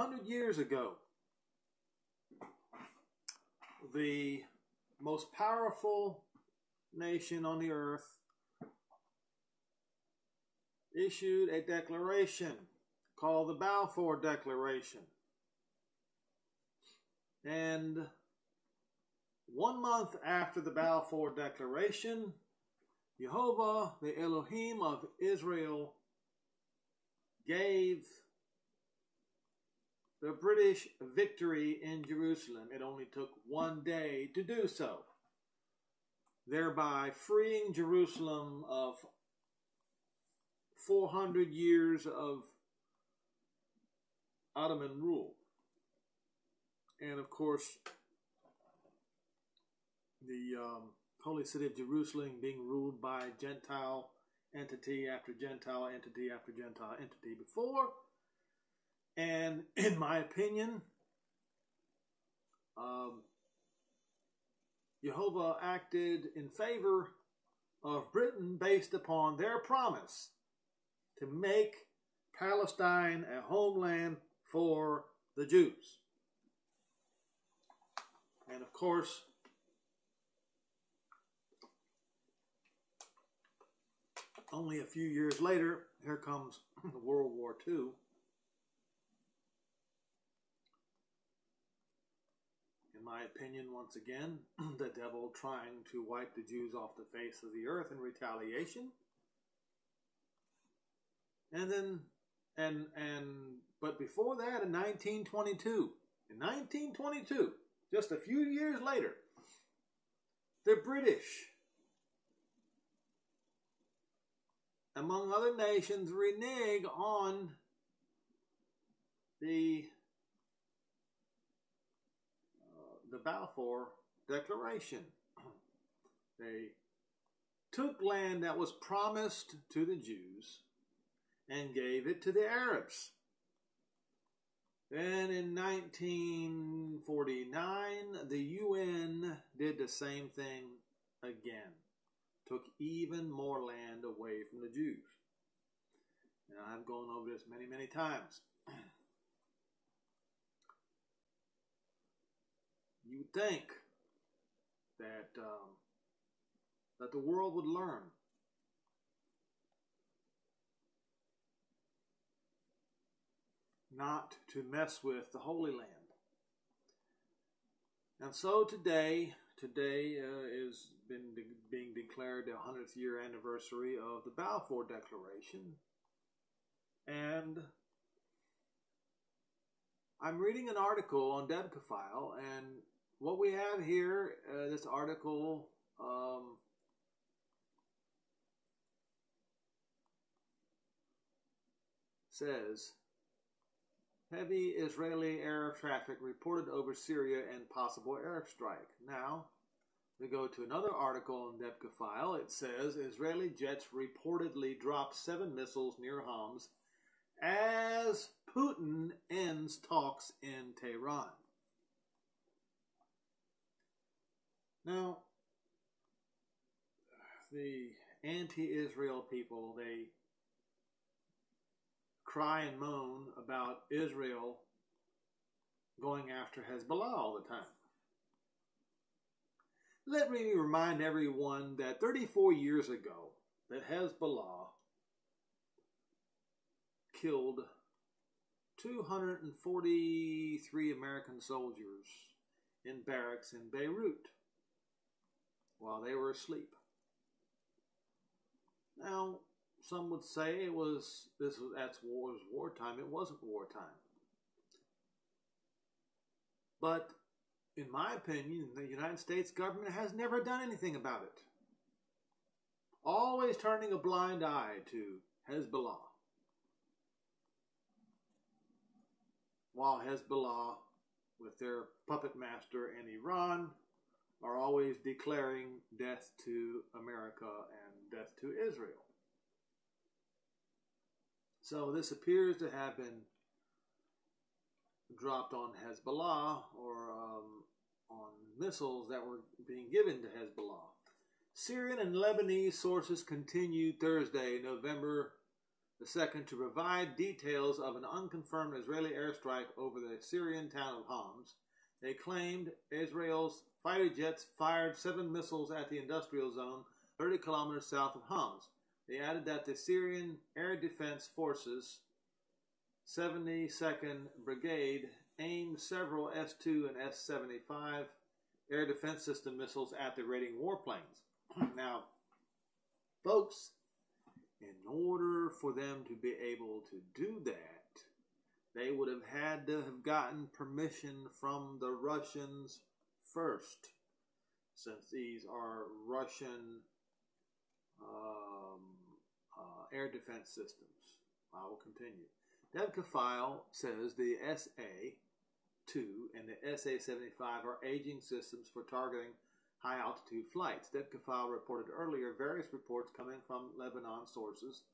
100 years ago, the most powerful nation on the earth issued a declaration called the Balfour Declaration. And 1 month after the Balfour Declaration, Jehovah, the Elohim of Israel, gave the British victory in Jerusalem. It only took 1 day to do so, thereby freeing Jerusalem of 400 years of Ottoman rule. And of course, the holy city of Jerusalem being ruled by Gentile entity after Gentile entity after Gentile entity before. And in my opinion, Jehovah acted in favor of Britain based upon their promise to make Palestine a homeland for the Jews. And of course, only a few years later, here comes World War II. In my opinion, once again, the devil trying to wipe the Jews off the face of the earth in retaliation. And then, but before that, in 1922, just a few years later, the British, among other nations, renege on the Balfour Declaration. They took land that was promised to the Jews and gave it to the Arabs. Then in 1949, the UN did the same thing again. Took even more land away from the Jews. And I've gone over this many, many times. You would think that that the world would learn not to mess with the Holy Land. And so today is being declared the 100th year anniversary of the Balfour Declaration. And I'm reading an article on Debcafile, and what we have here, this article says, heavy Israeli air traffic reported over Syria and possible airstrike. Now, we go to another article on Debcafile. It says, Israeli jets reportedly dropped 7 missiles near Homs as Putin ends talks in Tehran. Now, the anti-Israel people, they cry and moan about Israel going after Hezbollah all the time. Let me remind everyone that 34 years ago, that Hezbollah killed 243 American soldiers in barracks in Beirut while they were asleep. Now, some would say that's wartime. It wasn't wartime. But in my opinion, the United States government has never done anything about it. Always turning a blind eye to Hezbollah. While Hezbollah, with their puppet master in Iran, are always declaring death to America and death to Israel. So this appears to have been dropped on Hezbollah or on missiles that were being given to Hezbollah. Syrian and Lebanese sources continued Thursday, November The second, to provide details of an unconfirmed Israeli airstrike over the Syrian town of Homs. They claimed Israel's fighter jets fired 7 missiles at the industrial zone 30 kilometers south of Homs. They added that the Syrian Air Defense Forces 72nd Brigade aimed several S-2 and S-75 air defense system missiles at the raiding warplanes. Now, folks, in order for them to be able to do that, they would have had to have gotten permission from the Russians first, since these are Russian air defense systems. I will continue. Devka file says the SA-2 and the SA-75 are aging systems for targeting high-altitude flights. Devka file reported earlier various reports coming from Lebanon sources.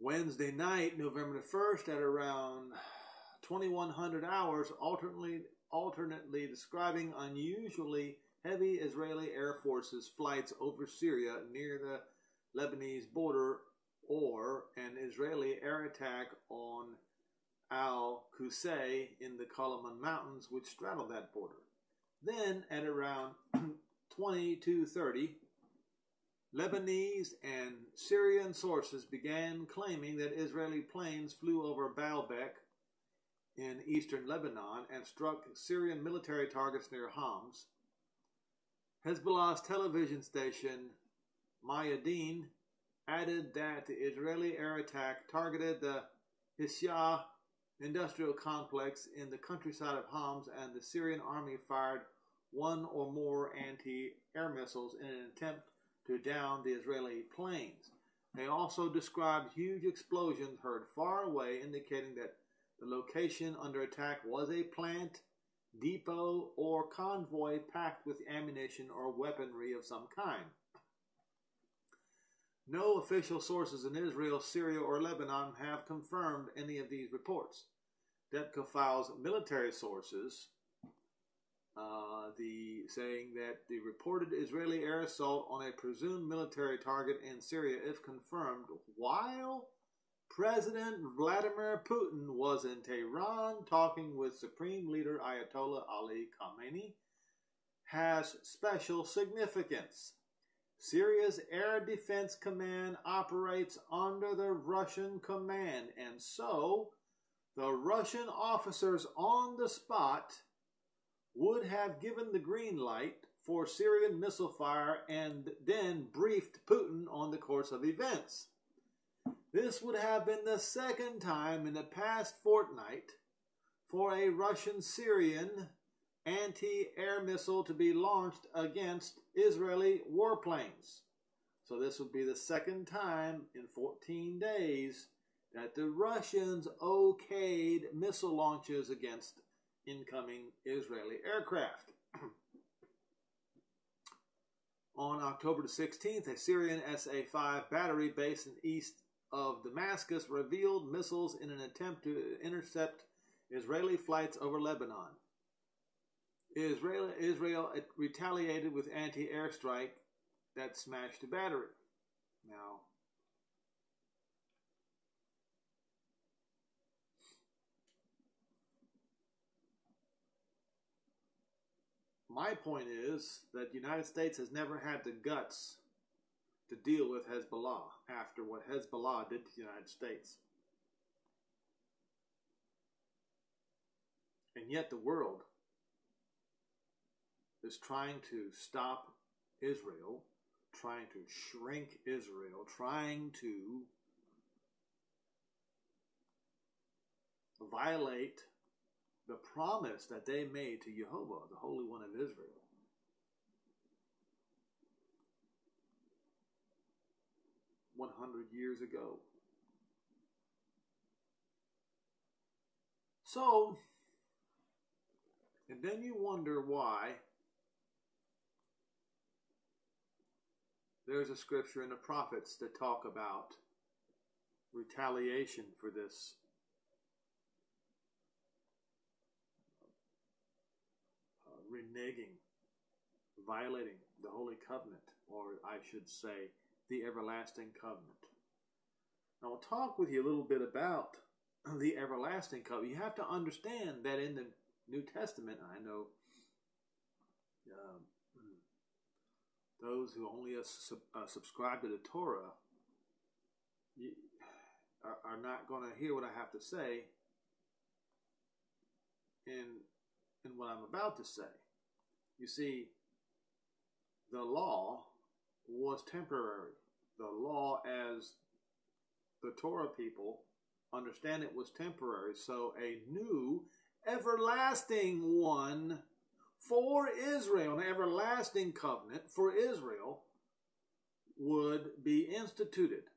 Wednesday night, November the 1st, at around 2100 hours, alternately describing unusually heavy Israeli Air Forces flights over Syria near the Lebanese border, or an Israeli air attack on Al-Qusay in the Kalaman Mountains, which straddle that border. Then, at around 22:30, Lebanese and Syrian sources began claiming that Israeli planes flew over Baalbek in eastern Lebanon and struck Syrian military targets near Homs. Hezbollah's television station, Mayadeen, added that the Israeli air attack targeted the Hisya industrial complex in the countryside of Homs, and the Syrian army fired 1 or more anti-air missiles in an attempt to down the Israeli planes. They also described huge explosions heard far away, indicating that the location under attack was a plant, depot, or convoy packed with ammunition or weaponry of some kind. No official sources in Israel, Syria, or Lebanon have confirmed any of these reports. Devka files military sources saying that the reported Israeli air assault on a presumed military target in Syria, if confirmed, while President Vladimir Putin was in Tehran talking with Supreme Leader Ayatollah Ali Khamenei, has special significance. Syria's Air Defense Command operates under the Russian command, and so the Russian officers on the spot would have given the green light for Syrian missile fire and then briefed Putin on the course of events. This would have been the second time in the past fortnight for a Russian-Syrian anti-air missile to be launched against Israeli warplanes. So this would be the second time in 14 days that the Russians okayed missile launches against incoming Israeli aircraft. On October the 16th, a Syrian SA-5 battery based in east of Damascus revealed missiles in an attempt to intercept Israeli flights over Lebanon. Israel retaliated with anti-air strike that smashed the battery. Now, my point is that the United States has never had the guts to deal with Hezbollah after what Hezbollah did to the United States. And yet the world is trying to stop Israel, trying to shrink Israel, trying to violate the promise that they made to Jehovah, the Holy One of Israel. Years ago. So, and then you wonder why there's a scripture in the prophets that talk about retaliation for this reneging, violating the Holy Covenant, or I should say, the everlasting covenant. I will talk with you a little bit about the everlasting covenant. You have to understand that in the New Testament, I know those who only subscribe to the Torah are not going to hear what I have to say in what I'm about to say. You see, the law was temporary. The law, as the Torah people understand it, was temporary. So a new, everlasting one for Israel, an everlasting covenant for Israel, would be instituted.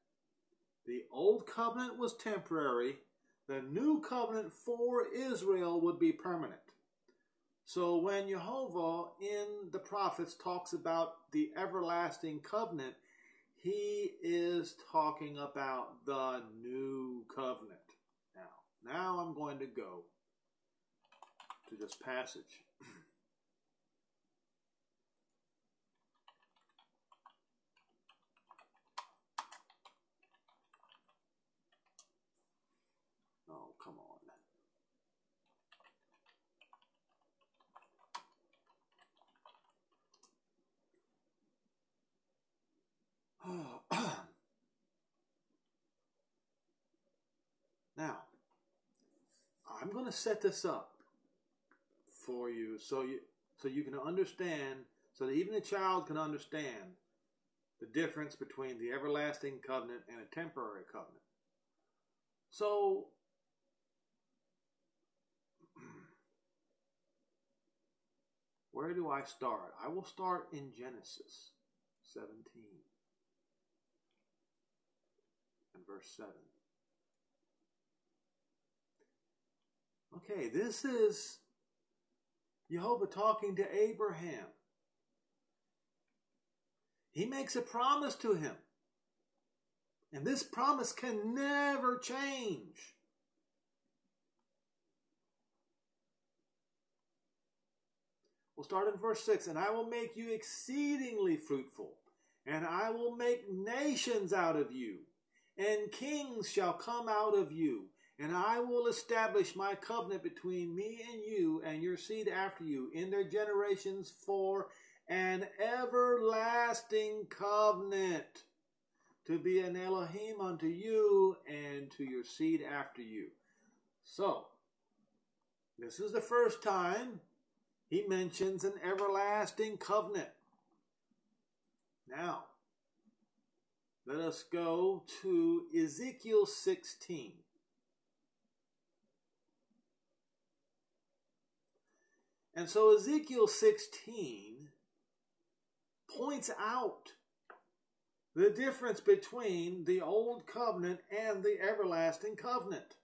The old covenant was temporary. The new covenant for Israel would be permanent. So when Jehovah in the prophets talks about the everlasting covenant, he is talking about the new covenant. Now I'm going to go to this passage. Oh, come on. Now, I'm going to set this up for you so you can understand, so that even a child can understand the difference between the everlasting covenant and a temporary covenant. So, where do I start? I will start in Genesis 17 and verse 7. Okay, this is Jehovah talking to Abraham. He makes a promise to him. And this promise can never change. We'll start in verse 6. And I will make you exceedingly fruitful, and I will make nations out of you, and kings shall come out of you. And I will establish my covenant between me and you and your seed after you in their generations for an everlasting covenant, to be an Elohim unto you and to your seed after you. So, this is the first time he mentions an everlasting covenant. Now, let us go to Ezekiel 16. And so Ezekiel 16 points out the difference between the old covenant and the everlasting covenant.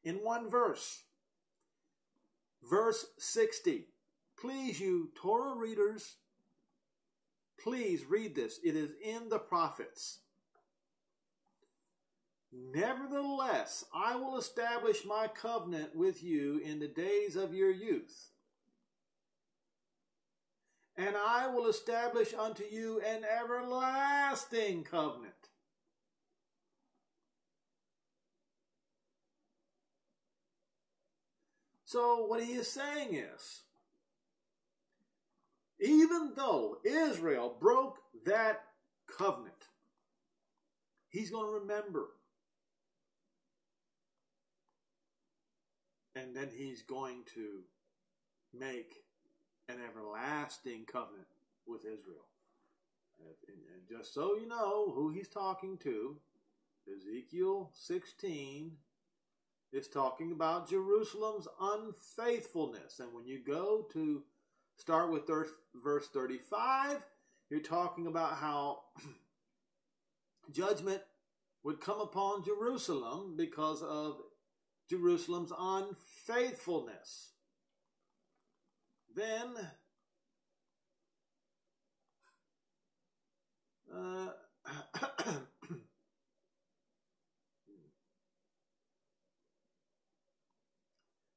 In one verse, verse 60. Please, you Torah readers, please read this. It is in the prophets. Nevertheless, I will establish my covenant with you in the days of your youth. And I will establish unto you an everlasting covenant. So what he is saying is, even though Israel broke that covenant, he's going to remember. And then he's going to make an everlasting covenant with Israel. And just so you know who he's talking to, Ezekiel 16 is talking about Jerusalem's unfaithfulness. And when you go to start with verse 35, you're talking about how judgment would come upon Jerusalem because of Jerusalem's unfaithfulness. Then,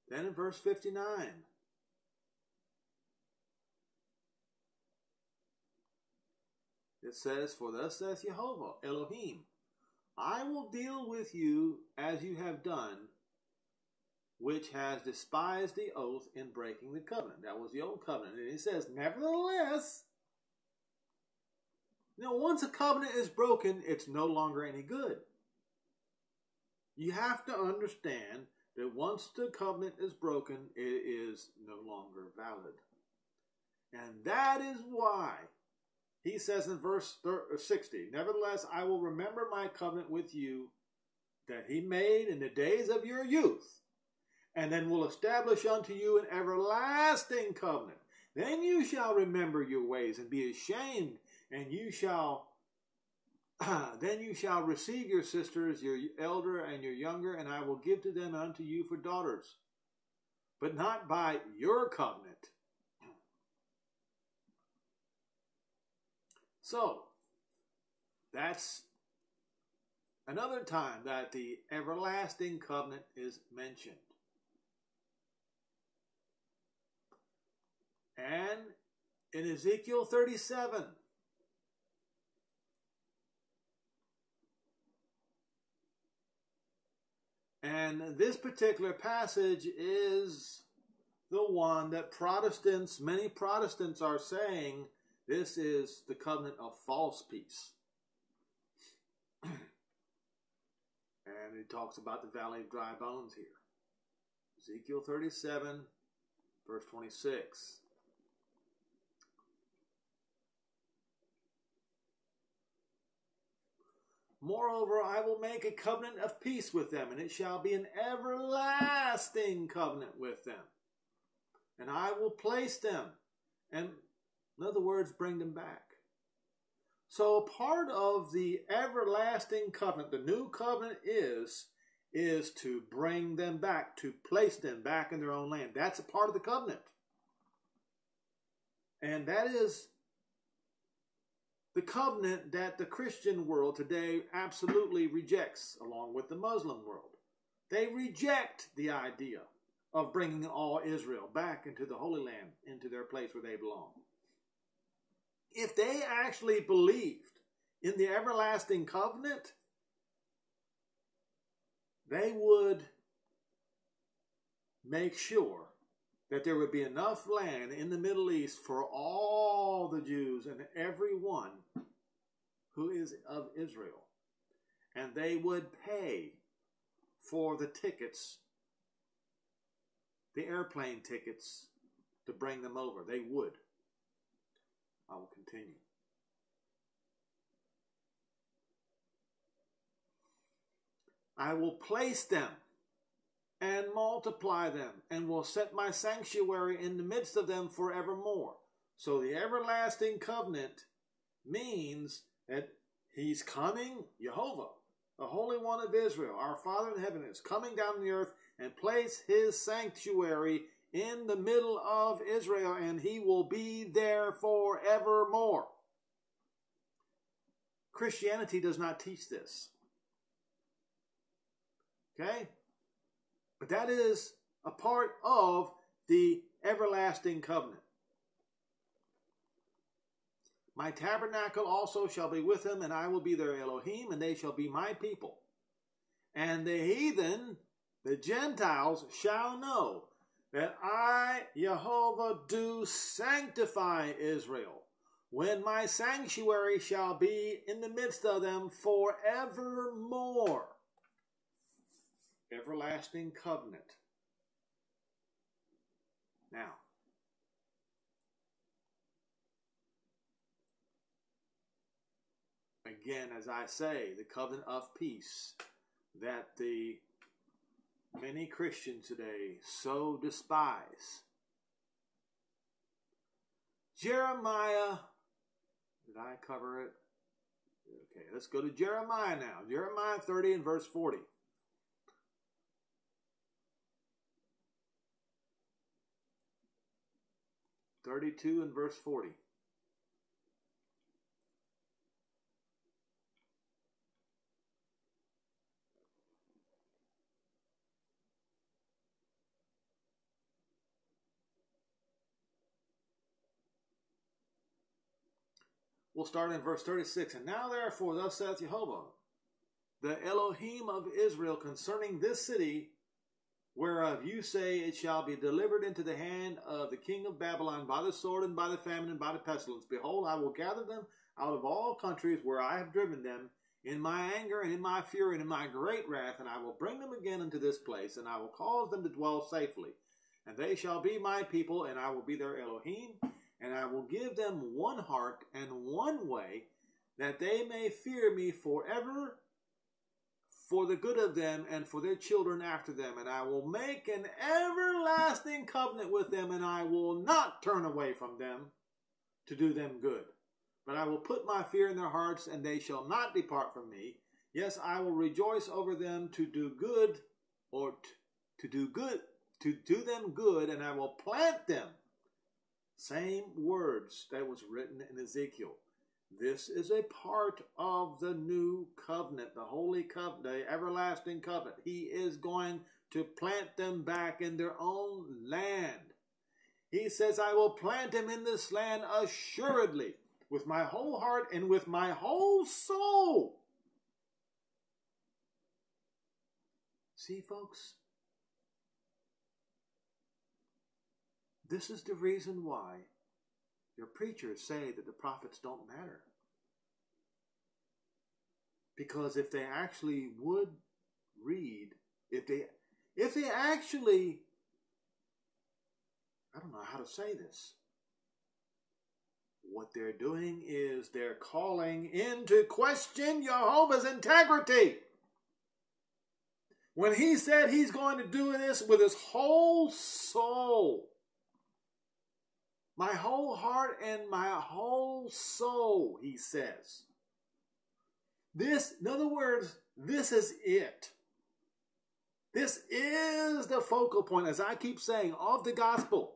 then in verse 59, it says, for thus saith Jehovah, Elohim, I will deal with you as you have done, which has despised the oath in breaking the covenant. That was the old covenant. And he says, nevertheless, once a covenant is broken, it's no longer any good. You have to understand that once the covenant is broken, it is no longer valid. And that is why he says in verse 60, nevertheless, I will remember my covenant with you that he made in the days of your youth, and then will establish unto you an everlasting covenant. Then you shall remember your ways and be ashamed, and you shall then you shall receive your sisters, your elder and your younger, and I will give to them unto you for daughters, but not by your covenant. So, that's another time that the everlasting covenant is mentioned. And in Ezekiel 37, and this particular passage is the one that many Protestants are saying this is the covenant of false peace. And it talks about the valley of dry bones here. Ezekiel 37, verse 26. Moreover, I will make a covenant of peace with them, and it shall be an everlasting covenant with them. And I will place them, and in other words, bring them back. So part of the everlasting covenant, the new covenant is to bring them back, to place them back in their own land. That's a part of the covenant. And that is the covenant that the Christian world today absolutely rejects, along with the Muslim world. They reject the idea of bringing all Israel back into the Holy Land, into their place where they belong. If they actually believed in the everlasting covenant, they would make sure that there would be enough land in the Middle East for all the Jews and everyone who is of Israel. And they would pay for the tickets, the airplane tickets, to bring them over. They would. I will continue. I will place them and multiply them, and will set my sanctuary in the midst of them forevermore. So the everlasting covenant means that he's coming, Jehovah, the Holy One of Israel, our Father in heaven, is coming down to the earth and place his sanctuary in the middle of Israel, and he will be there forevermore. Christianity does not teach this. Okay? But that is a part of the everlasting covenant. My tabernacle also shall be with them, and I will be their Elohim, and they shall be my people. And the heathen, the Gentiles, shall know that I, Jehovah, do sanctify Israel, when my sanctuary shall be in the midst of them forevermore. Everlasting covenant. Now, again, as I say, the covenant of peace that the many Christians today so despise. Jeremiah, did I cover it? Okay, let's go to Jeremiah now. Jeremiah 30 and verse 40. 32 and verse 40. We'll start in verse 36. And now therefore, thus saith Jehovah, the Elohim of Israel concerning this city, whereof you say it shall be delivered into the hand of the king of Babylon by the sword and by the famine and by the pestilence. Behold, I will gather them out of all countries where I have driven them in my anger and in my fury and in my great wrath, and I will bring them again into this place, and I will cause them to dwell safely. And they shall be my people, and I will be their Elohim, and I will give them one heart and one way, that they may fear me forever, for the good of them and for their children after them. And I will make an everlasting covenant with them, and I will not turn away from them to do them good. But I will put my fear in their hearts, and they shall not depart from me. Yes, I will rejoice over them to do good, or to do them good, and I will plant them. Same words that was written in Ezekiel. This is a part of the new covenant, the holy covenant, the everlasting covenant. He is going to plant them back in their own land. He says, I will plant them in this land assuredly, with my whole heart and with my whole soul. See, folks, this is the reason why your preachers say that the prophets don't matter. Because if they actually would read, if they actually, I don't know how to say this. What they're doing is they're calling into question Jehovah's integrity. When he said he's going to do this with his whole soul, my whole heart and my whole soul, he says. This, in other words, this is it. This is the focal point, as I keep saying, of the gospel.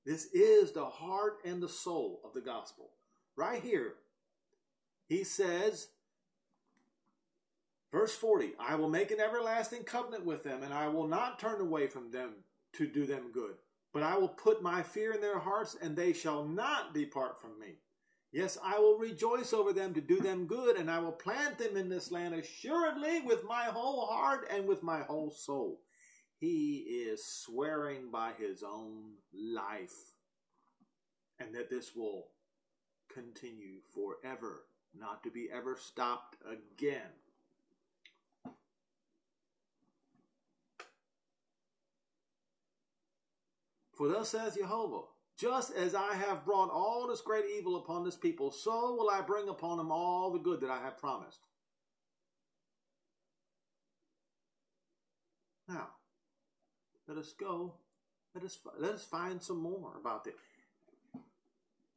This is the heart and the soul of the gospel. Right here, he says, verse 40, I will make an everlasting covenant with them, and I will not turn away from them to do them good. But I will put my fear in their hearts, and they shall not depart from me. Yes, I will rejoice over them to do them good, and I will plant them in this land assuredly with my whole heart and with my whole soul. He is swearing by his own life, and that this will continue forever, not to be ever stopped again. For thus saith Jehovah, just as I have brought all this great evil upon this people, so will I bring upon them all the good that I have promised. Now, let us go. Let us find some more about it.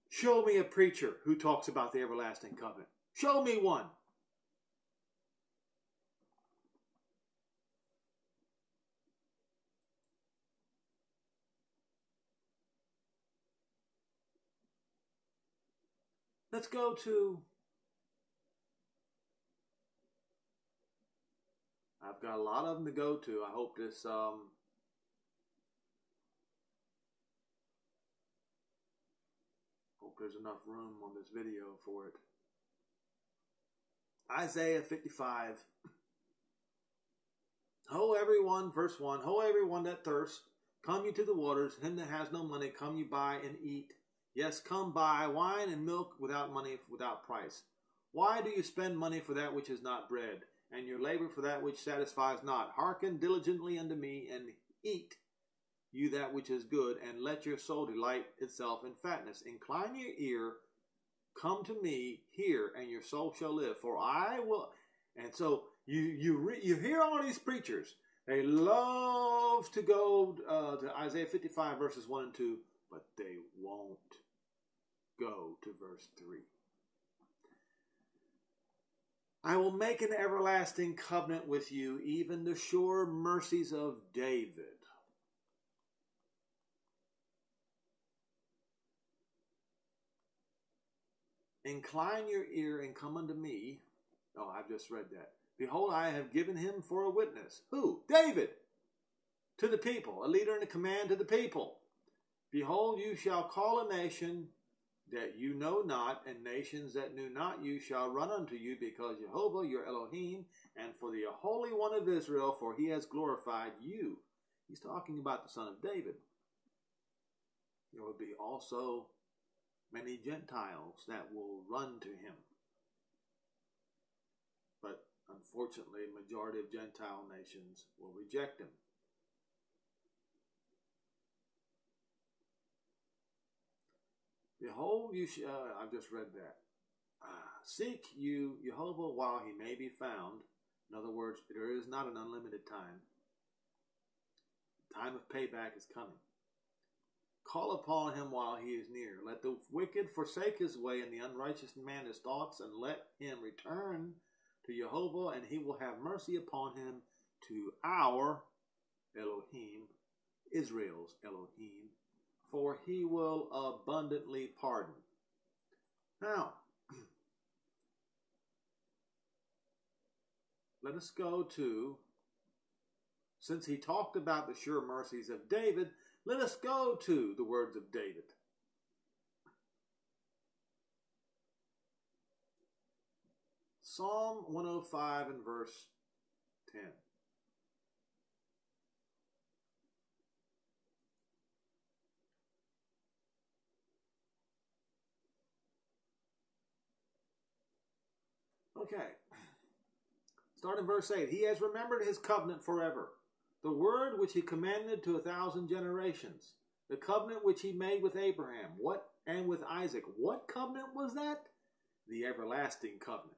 Show me a preacher who talks about the everlasting covenant. Show me one. Let's go to, I've got a lot of them to go to. I hope this, hope there's enough room on this video for it. Isaiah 55. Ho everyone, verse 1, ho everyone that thirsts, come you to the waters, him that has no money, come you buy and eat. Yes, come buy wine and milk without money, without price. Why do you spend money for that which is not bread, and your labor for that which satisfies not? Hearken diligently unto me, and eat you that which is good, and let your soul delight itself in fatness. Incline your ear, come to me, hear, and your soul shall live. For I will. And so you hear all these preachers. They love to go to Isaiah 55 verses 1 and 2, but they won't go to verse 3. I will make an everlasting covenant with you, even the sure mercies of David. Incline your ear and come unto me. Oh, I've just read that. Behold, I have given him for a witness. Who? David. To the people. A leader and a command to the people. Behold, you shall call a nation that you know not, and nations that knew not you shall run unto you, because Jehovah your Elohim, and for the Holy One of Israel, for he has glorified you. He's talking about the son of David. There will be also many Gentiles that will run to him. But unfortunately, majority of Gentile nations will reject him. Behold, I've just read that. Seek you Jehovah while he may be found. In other words, there is not an unlimited time. The time of payback is coming. Call upon him while he is near. Let the wicked forsake his way, and the unrighteous man his thoughts, and let him return to Jehovah, and he will have mercy upon him, to our Elohim, Israel's Elohim, for he will abundantly pardon. Now, let us go to, since he talked about the sure mercies of David, let us go to the words of David. Psalm 105 and verse 10. Okay. Start in verse 8. He has remembered his covenant forever, the word which he commanded to 1,000 generations, the covenant which he made with Abraham, and with Isaac. What covenant was that? The everlasting covenant.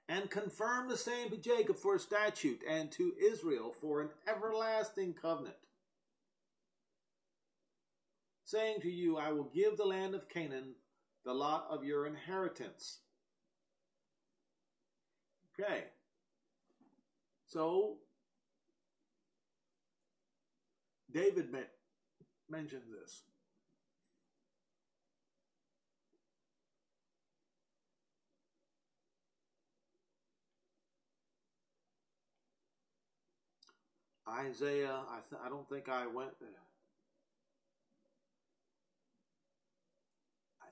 And confirmed the same to Jacob for a statute, and to Israel for an everlasting covenant, saying to you, I will give the land of Canaan, the lot of your inheritance. Okay. So, David mentioned this. Isaiah, I don't think I went. I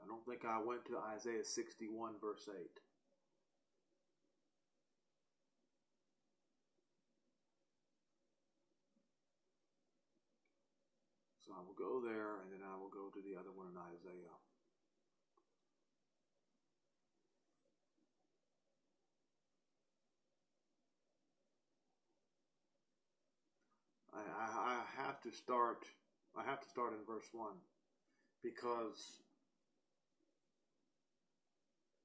don't think I went to Isaiah 61 verse 8. So I will go there, and then I will go to the other one in Isaiah. I have to start in verse 1, because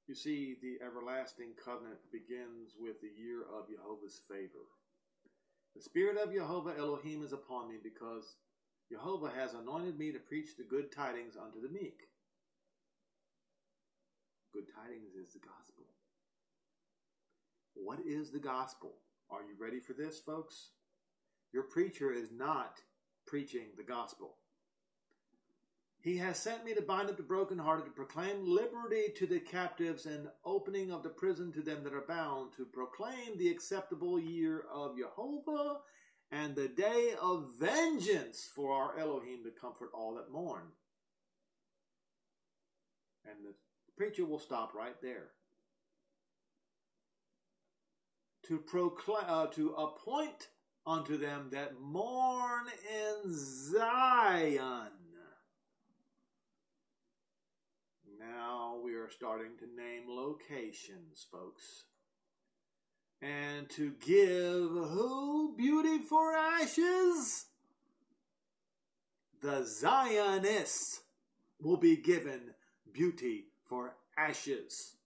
you see, the everlasting covenant begins with the year of Jehovah's favor. The spirit of Jehovah Elohim is upon me, because Jehovah has anointed me to preach the good tidings unto the meek. Good tidings is the gospel. What is the gospel? Are you ready for this, folks? Your preacher is not preaching the gospel. He has sent me to bind up the brokenhearted, to proclaim liberty to the captives, and opening of the prison to them that are bound, to proclaim the acceptable year of Jehovah, and the day of vengeance for our Elohim, to comfort all that mourn. And the preacher will stop right there. To appoint unto them that mourn in Zion. Now we are starting to name locations, folks. And to give who beauty for ashes? The Zionists will be given beauty for ashes.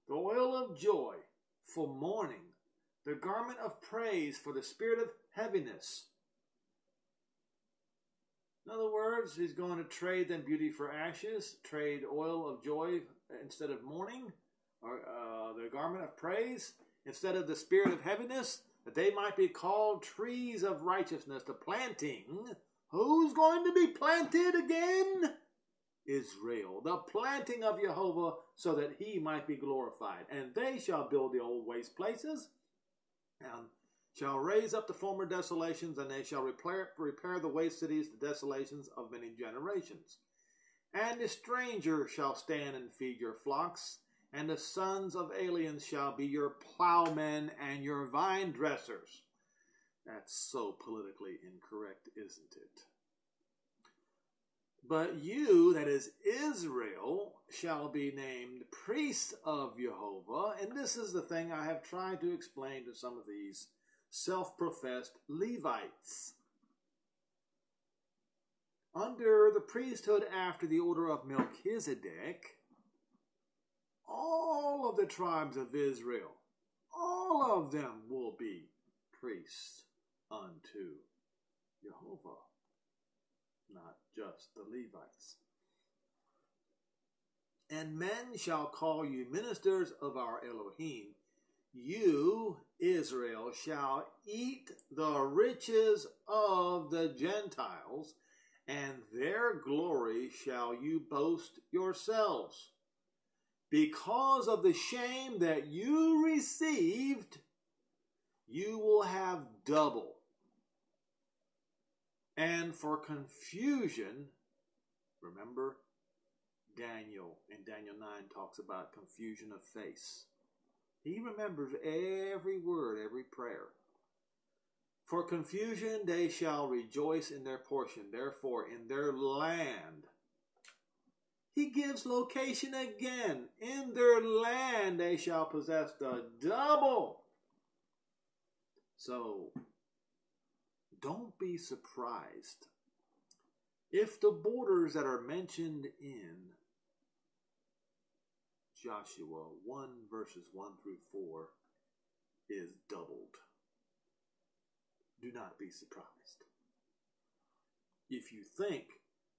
The oil of joy for mourning, the garment of praise for the spirit of heaviness. In other words, he's going to trade them beauty for ashes, trade oil of joy instead of mourning, or the garment of praise instead of the spirit of heaviness, that they might be called trees of righteousness, the planting. Who's going to be planted again? Israel, the planting of Jehovah, so that he might be glorified. And they shall build the old waste places, and shall raise up the former desolations, and they shall repair the waste cities, the desolations of many generations. And the stranger shall stand and feed your flocks, and the sons of aliens shall be your plowmen and your vine dressers. That's so politically incorrect, isn't it? But you, that is Israel, shall be named priests of Jehovah. And this is the thing I have tried to explain to some of these self-professed Levites. Under the priesthood after the order of Melchizedek, all of the tribes of Israel, all of them will be priests unto Jehovah, not just the Levites. And men shall call you ministers of our Elohim. You, Israel, shall eat the riches of the Gentiles, and their glory shall you boast yourselves. Because of the shame that you received, you will have double. And for confusion, remember Daniel in Daniel 9 talks about confusion of face. He remembers every word, every prayer. For confusion they shall rejoice in their portion, therefore in their land. He gives location again. In their land they shall possess the double. So, don't be surprised if the borders that are mentioned in Joshua 1 verses 1 through 4 is doubled. Do not be surprised. If you think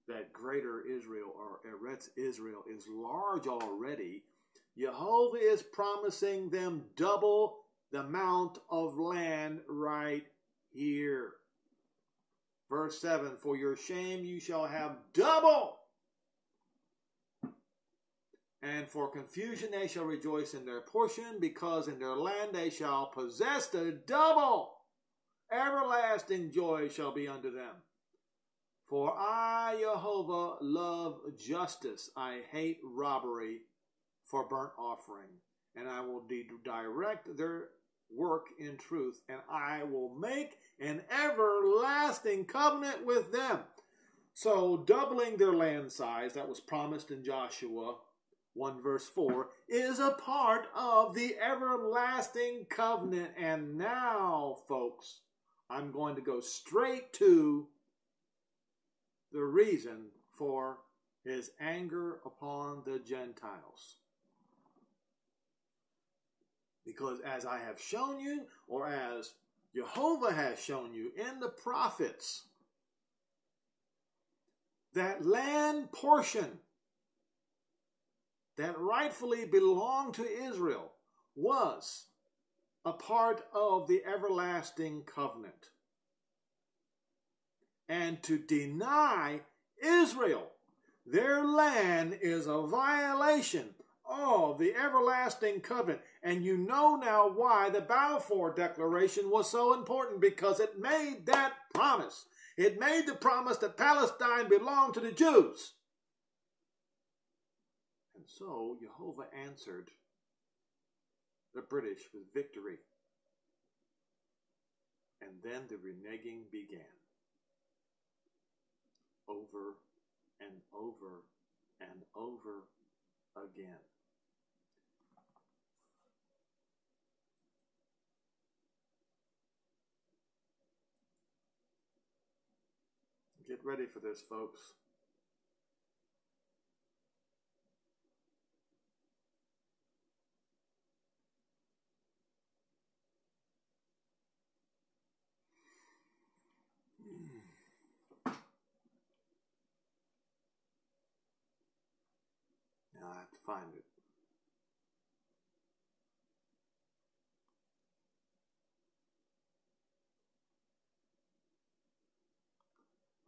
that greater Israel or Eretz Israel is large already, Jehovah is promising them double the amount of land right here. Verse 7, for your shame you shall have double. And for confusion they shall rejoice in their portion, because in their land they shall possess the double. Everlasting joy shall be unto them. For I, Jehovah, love justice. I hate robbery for burnt offering. And I will direct their work in truth. And I will make an everlasting covenant with them. So doubling their land size that was promised in Joshua 1 verse 4 is a part of the everlasting covenant. And now, folks, I'm going to go straight to the reason for his anger upon the Gentiles. Because as I have shown you, or as Jehovah has shown you in the prophets, that land portion that rightfully belonged to Israel was a part of the everlasting covenant. And to deny Israel their land is a violation of the everlasting covenant. And you know now why the Balfour Declaration was so important, because it made that promise. It made the promise that Palestine belonged to the Jews. And so Jehovah answered the British with victory. And then the reneging began. Over and over and over again. Get ready for this, folks. Now I have to find it.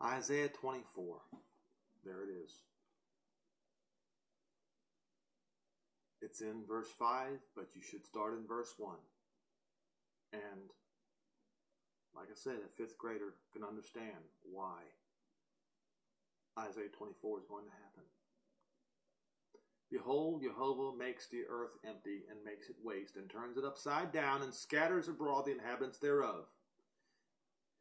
Isaiah 24. There it is. It's in verse 5, but you should start in verse 1. And like I said, a fifth grader can understand why Isaiah 24 is going to happen. Behold, Jehovah makes the earth empty and makes it waste and turns it upside down and scatters abroad the inhabitants thereof.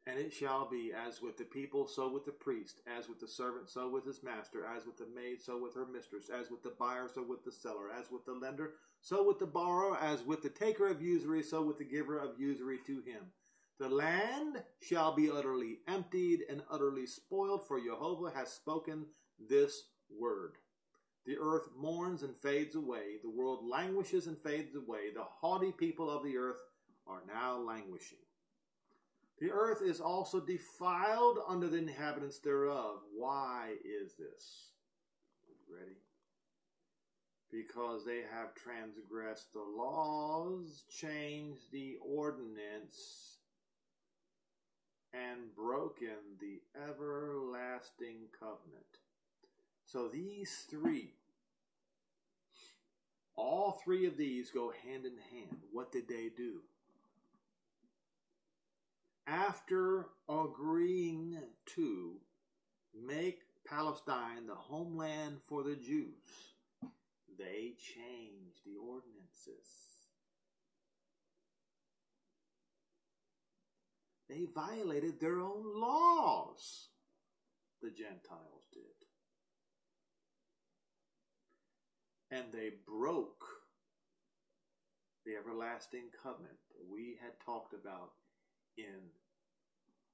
And it shall be as with the people, so with the priest, as with the servant, so with his master, as with the maid, so with her mistress, as with the buyer, so with the seller, as with the lender, so with the borrower, as with the taker of usury, so with the giver of usury to him. The land shall be utterly emptied and utterly spoiled, for Jehovah has spoken this word. The earth mourns and fades away. The world languishes and fades away. The haughty people of the earth are now languishing. The earth is also defiled under the inhabitants thereof. Why is this? Ready? Because they have transgressed the laws, changed the ordinance, and broken the everlasting covenant. So these three, all three of these go hand in hand. What did they do? After agreeing to make Palestine the homeland for the Jews, they changed the ordinances. They violated their own laws, the Gentiles did. And they broke the everlasting covenant that we had talked about in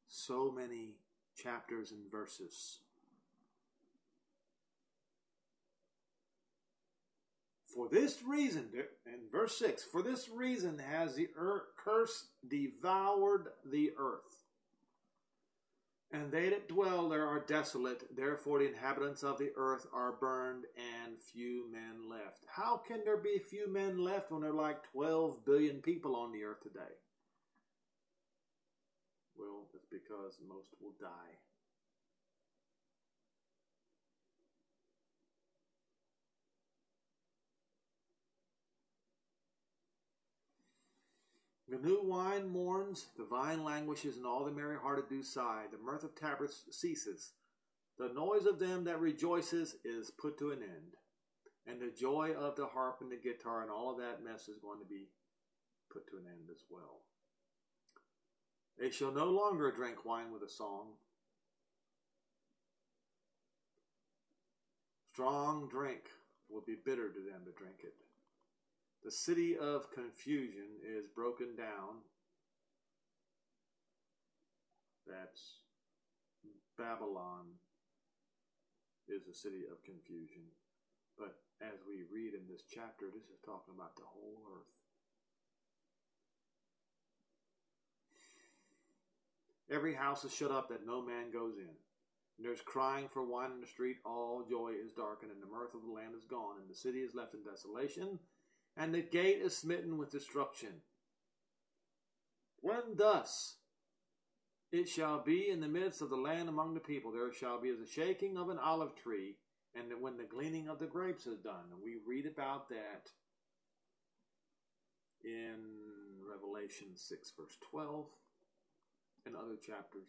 so many chapters and verses. For this reason, in verse 6, for this reason has the curse devoured the earth, and they that dwell there are desolate. Therefore the inhabitants of the earth are burned, and few men left. How can there be few men left when there are like 12 billion people on the earth today? Well, it's because most will die. The new wine mourns, the vine languishes, and all the merry-hearted do sigh. The mirth of tabrets ceases. The noise of them that rejoices is put to an end. And the joy of the harp and the guitar and all of that mess is going to be put to an end as well. They shall no longer drink wine with a song. Strong drink will be bitter to them to drink it. The city of confusion is broken down. That's Babylon is a city of confusion. But as we read in this chapter, this is talking about the whole earth. Every house is shut up that no man goes in. And there's crying for wine in the street. All joy is darkened, and the mirth of the land is gone, and the city is left in desolation, and the gate is smitten with destruction. When thus it shall be in the midst of the land among the people, there shall be as a shaking of an olive tree, and when the gleaning of the grapes is done. And we read about that in Revelation 6, verse 12. And other chapters.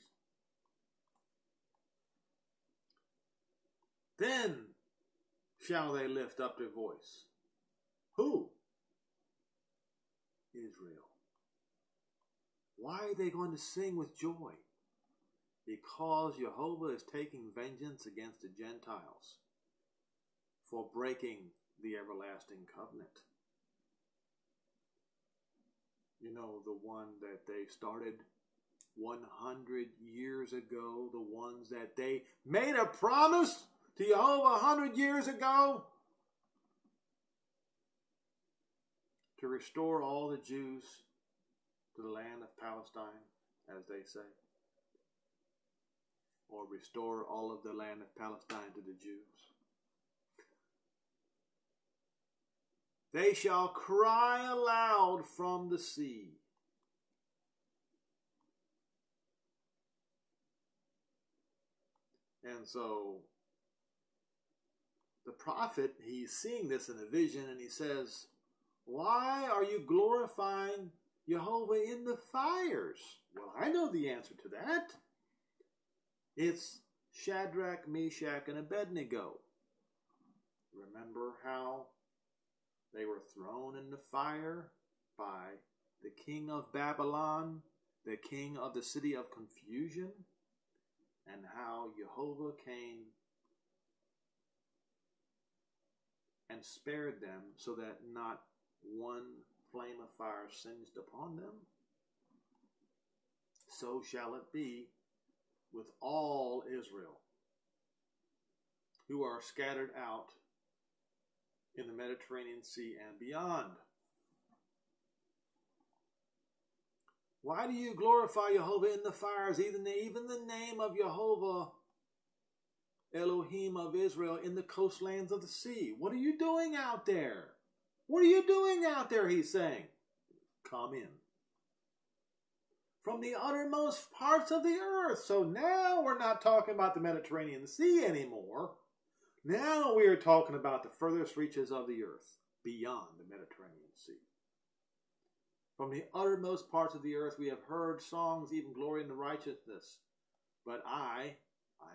Then shall they lift up their voice. Who? Israel. Why are they going to sing with joy? Because Jehovah is taking vengeance against the Gentiles for breaking the everlasting covenant. You know, the one that they started 100 years ago, the ones that they made a promise to Jehovah 100 years ago to restore all the Jews to the land of Palestine, as they say, or restore all of the land of Palestine to the Jews. They shall cry aloud from the sea. And so the prophet, he's seeing this in a vision, and he says, why are you glorifying Jehovah in the fires? Well, I know the answer to that. It's Shadrach, Meshach, and Abednego. Remember how they were thrown in the fire by the king of Babylon, the king of the city of confusion, and how Jehovah came and spared them so that not one flame of fire singed upon them? So shall it be with all Israel who are scattered out in the Mediterranean Sea and beyond. Why do you glorify Jehovah in the fires, even the name of Jehovah, Elohim of Israel, in the coastlands of the sea? What are you doing out there? What are you doing out there, he's saying. Come in. From the uttermost parts of the earth. So now we're not talking about the Mediterranean Sea anymore. Now we are talking about the furthest reaches of the earth, beyond the Mediterranean Sea. From the uttermost parts of the earth we have heard songs, even glory in the righteousness. But I,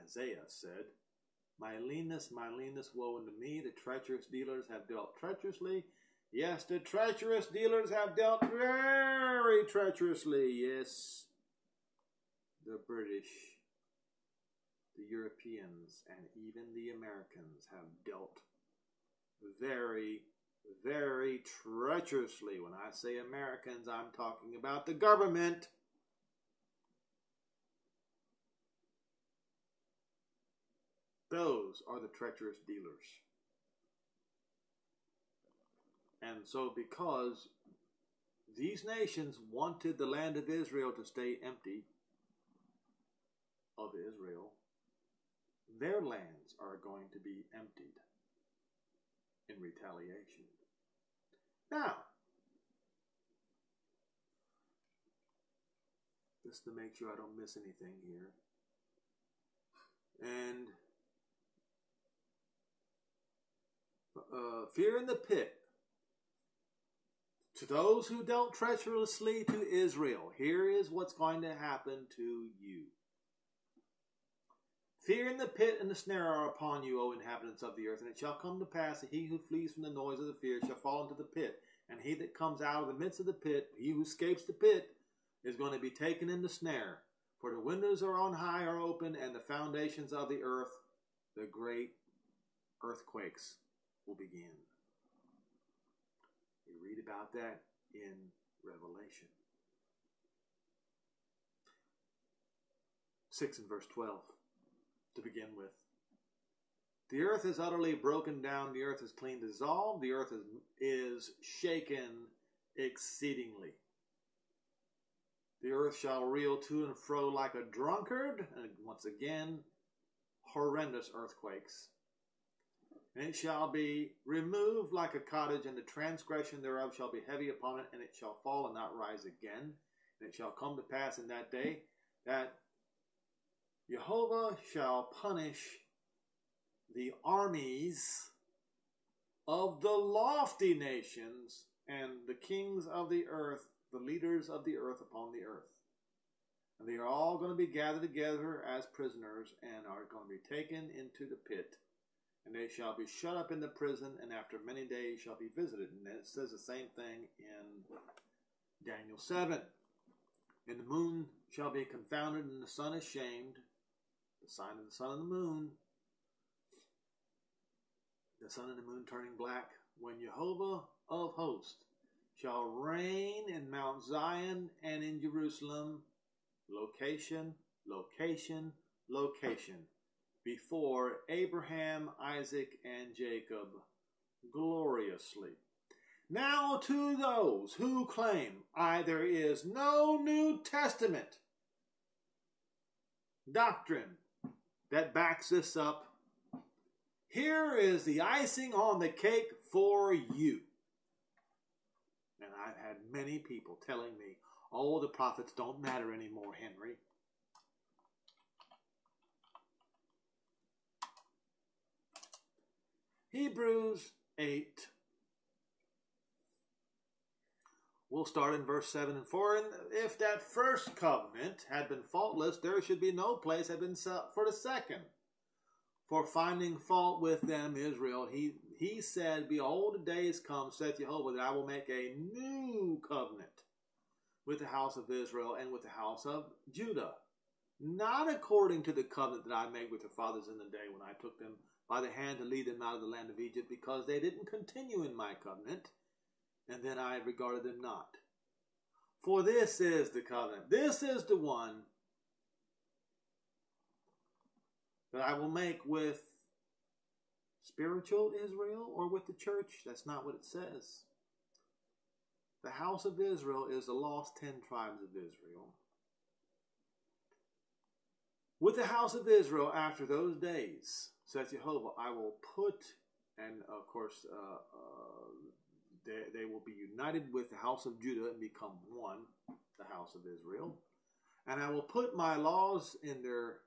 Isaiah, said, my leanness, woe unto me. The treacherous dealers have dealt treacherously. Yes, the treacherous dealers have dealt very treacherously. Yes, the British, the Europeans, and even the Americans have dealt very, very treacherously. When I say Americans, I'm talking about the government. Those are the treacherous dealers. And so because these nations wanted the land of Israel to stay empty of Israel, their lands are going to be emptied in retaliation. Now, just to make sure I don't miss anything here, and fear in the pit. To those who dealt treacherously to Israel, here is what's going to happen to you. Fear and the pit and the snare are upon you, O inhabitants of the earth, and it shall come to pass that he who flees from the noise of the fear shall fall into the pit, and he that comes out of the midst of the pit, he who escapes the pit, is going to be taken in the snare. For the windows are on high are open, and the foundations of the earth, the great earthquakes, will begin. We read about that in Revelation 6 and verse 12 to begin with. The earth is utterly broken down, the earth is clean dissolved, the earth is shaken exceedingly. The earth shall reel to and fro like a drunkard, and once again, horrendous earthquakes. And it shall be removed like a cottage, and the transgression thereof shall be heavy upon it, and it shall fall and not rise again. And it shall come to pass in that day that Jehovah shall punish the armies of the lofty nations and the kings of the earth, the leaders of the earth upon the earth. And they are all going to be gathered together as prisoners and are going to be taken into the pit. And they shall be shut up in the prison, and after many days shall be visited. And it says the same thing in Daniel 7. And the moon shall be confounded, and the sun ashamed. The sign of the sun and the moon. The sun and the moon turning black. When Jehovah of hosts shall reign in Mount Zion and in Jerusalem. Location, location, location. Before Abraham, Isaac, and Jacob gloriously. Now to those who claim there is no New Testament doctrine that backs this up, here is the icing on the cake for you. And I've had many people telling me, oh, the prophets don't matter anymore, Henry. Hebrews 8. We'll start in verse 7 and 4. And if that first covenant had been faultless, there should be no place had been set for the second. For finding fault with them, Israel, he said, Behold, the days come, saith Jehovah, that I will make a new covenant with the house of Israel and with the house of Judah, not according to the covenant that I made with their fathers in the day when I took them by the hand to lead them out of the land of Egypt, because they didn't continue in my covenant, and then I regarded them not. For this is the covenant, this is the one that I will make with spiritual Israel or with the church. That's not what it says. The house of Israel is the lost 10 tribes of Israel. With the house of Israel after those days, says Jehovah, I will put, and of course, they will be united with the house of Judah and become one, the house of Israel. And I will put my laws in their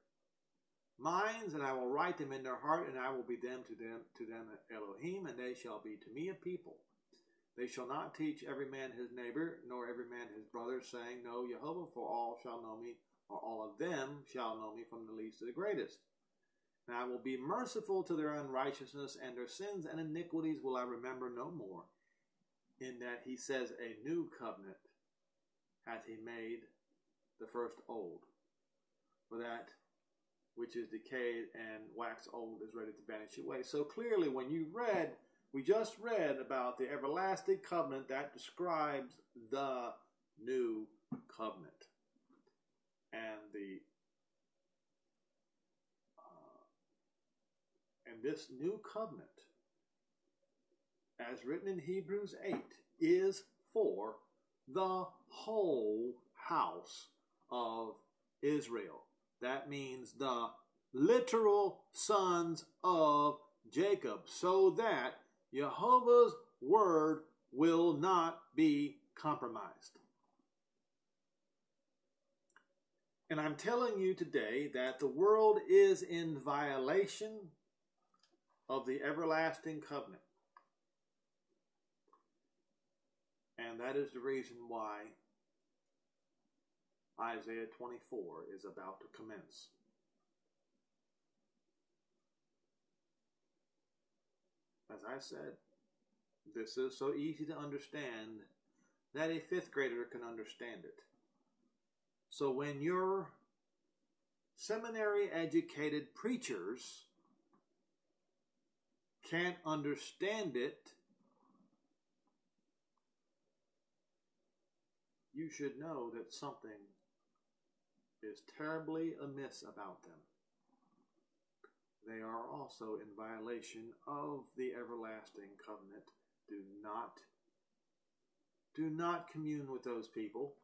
minds, and I will write them in their heart, and I will be to them Elohim, and they shall be to me a people. They shall not teach every man his neighbor, nor every man his brother, saying, Know Jehovah, for all shall know me, or all of them shall know me, from the least to the greatest. And I will be merciful to their unrighteousness, and their sins and iniquities will I remember no more. In that he says, A new covenant hath he made, the first old. For that which is decayed and waxed old is ready to vanish away. So clearly, when we just read about the everlasting covenant that describes the new covenant. And this new covenant, as written in Hebrews 8, is for the whole house of Israel. That means the literal sons of Jacob, so that Jehovah's word will not be compromised. And I'm telling you today that the world is in violation of the everlasting covenant. And that is the reason why Isaiah 24 is about to commence. As I said, this is so easy to understand that a fifth grader can understand it. So when your seminary-educated preachers can't understand it, you should know that something is terribly amiss about them. They are also in violation of the everlasting covenant. Do not commune with those people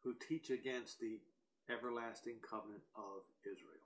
who teach against the everlasting covenant of Israel.